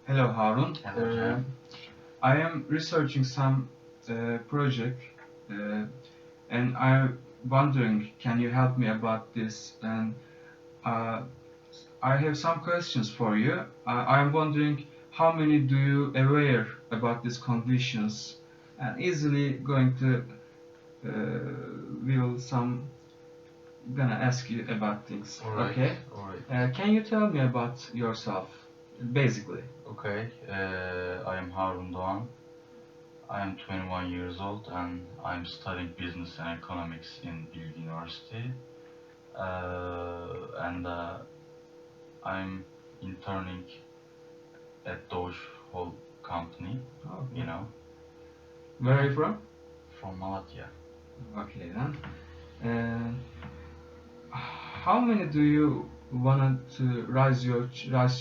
Hello, Harun. Hello, Jan. I am researching some project, uh, and I'm wondering, can you help me about this? And uh, I have some questions for you. I'm wondering, how many do you aware about these conditions? And easily going to will some gonna ask you about things. Alright, Okay? alright. Can you tell me about yourself, basically? Okay, I am Harun Doğan. I am 21 years old and I'm studying business and economics in Bilgi University. And I'm interning at Doge Whole Company, Okay. you know, Where are you from? from Malatya. Okay then. Uh, how many do you want to raise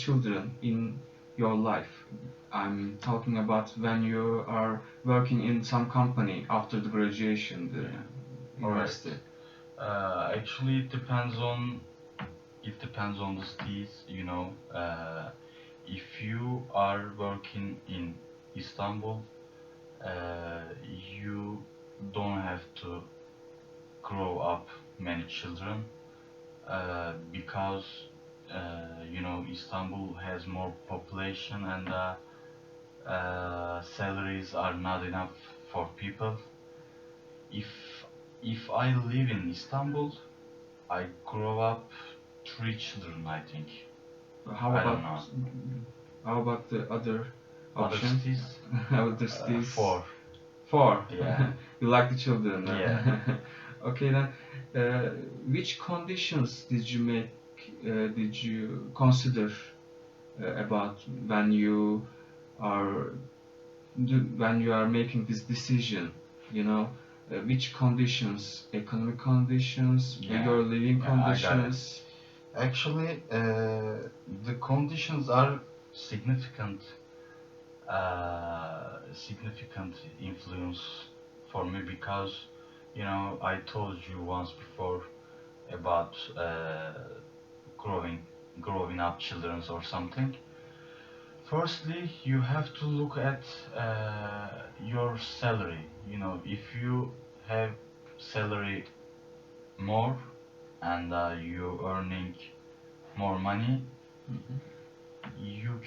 children in your life? I'm talking about when you are working in some company after the graduation, the Yeah. Alright. university. Actually, it depends on the cities, you know. If you are working in Istanbul, you don't have to grow up many children because Istanbul has more population and salaries are not enough for people. If if I live in Istanbul, I grow up three children, I think. How I don't about know. how about the other Other option? cities, Other cities? four. Four. Yeah, You like the children yeah. then? Okay then. Which conditions did you consider about are when you are making this decision? You know, which conditions? Economic conditions, Yeah, your living yeah, I got it. conditions. Actually, the conditions are significant, significant influence for me because, I told you once before about growing, growing up children or something. Firstly, you have to look at your salary. If you have salary more and you earning more money, Mhm. you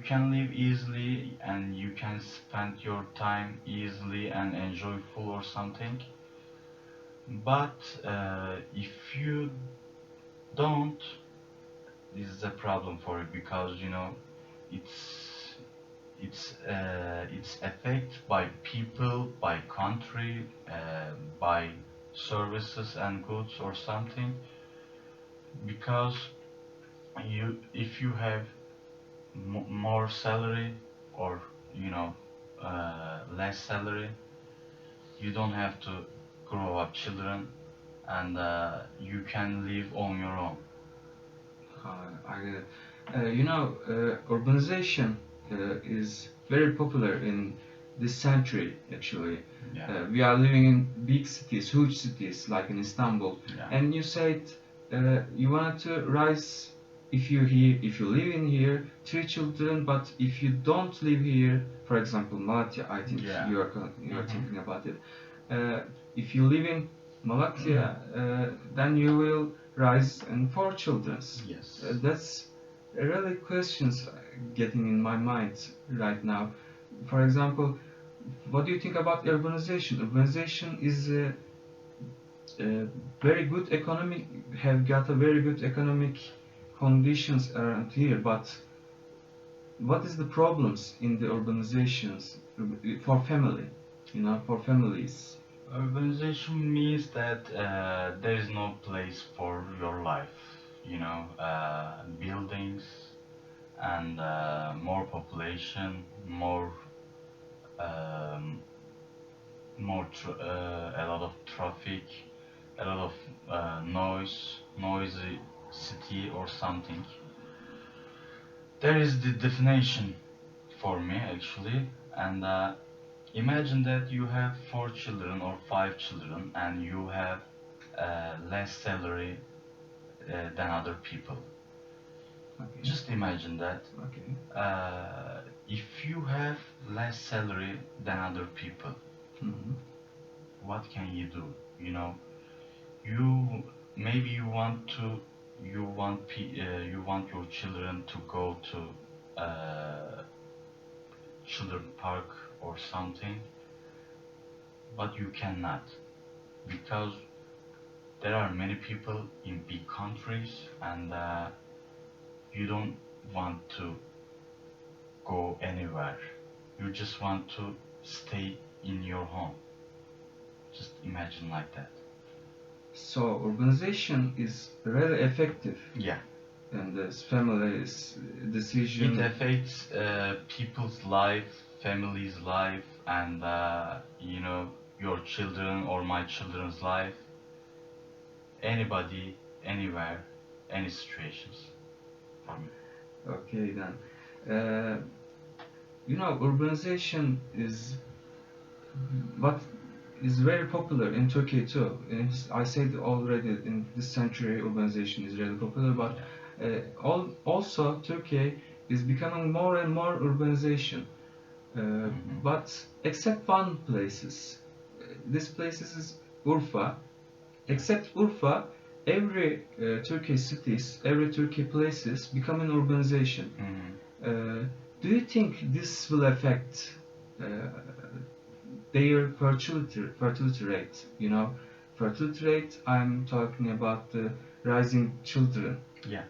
can live easily and you can spend your time easily and enjoyful or something. But if you don't, this is a problem for you because it's it's affected by people, by country, by services and goods or something because if you have more salary or less salary, you don't have to grow up children and you can live on your own. I get it. Urbanization is very popular in this century, actually. Yeah, We are living in big cities, huge cities, like in Istanbul. yeah, And you said you wanted to raise, if you live in here, three children, but if you don't live here, for example, Malatya, I think yeah. you are Hmm. thinking about it. If you live in Malatya, then you will rise and four children. Yes. That's really questions getting in my mind right now. For example, what do you think about urbanization? Urbanization is a very good economic, have got a very good economic conditions around here, but what is the problems in the urbanizations for family, for families? Urbanization means that there is no place for your life. Buildings and more population, um, a lot of traffic, a lot of noisy city or something. There is the definition for me actually, and imagine that you have four children or five children and you have less salary than other people. Okay. Just imagine that. Okay. If you have less salary than other people, Mhm. what can you do? You know, you maybe you want your children to go to children park or something, but you cannot because there are many people in big countries and you don't want to go anywhere. You just want to stay in your home. Just imagine like that. So urbanization is really effective Yeah. in this family's decision. It affects people's life, family's life, and you know, your children or my children's life. Anybody, anywhere, any situations for me. Okay then. Urbanization is what is very popular in Turkey too. I said already in this century urbanization is really popular, but also Turkey is becoming more and more urbanization. Mhm. But except one places, this places is Urfa. Except Urfa, every Turkey cities, every Turkey places becoming urbanization. Mhm. Do you think this will affect uh, their fertility rate? Fertility rate. I'm talking about the rising children. Yeah.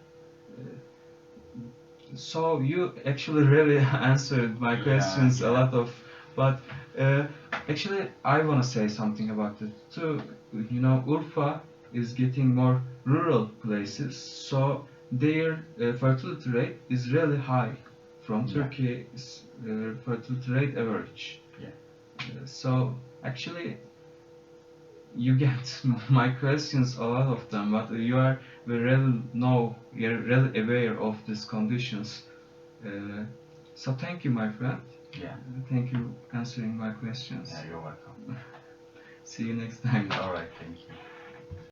So you actually really answered my questions a Yeah. lot of, but actually I wanna say something about it too. Urfa is getting more rural places, so their fertility rate is really high from Yeah. Turkey's fertility rate average. Yeah. So actually you get my questions, a lot of them, but you're really aware of these conditions. So thank you, my friend. Yeah. Thank you answering my questions. Yeah, you're welcome. See you next time. All right, thank you.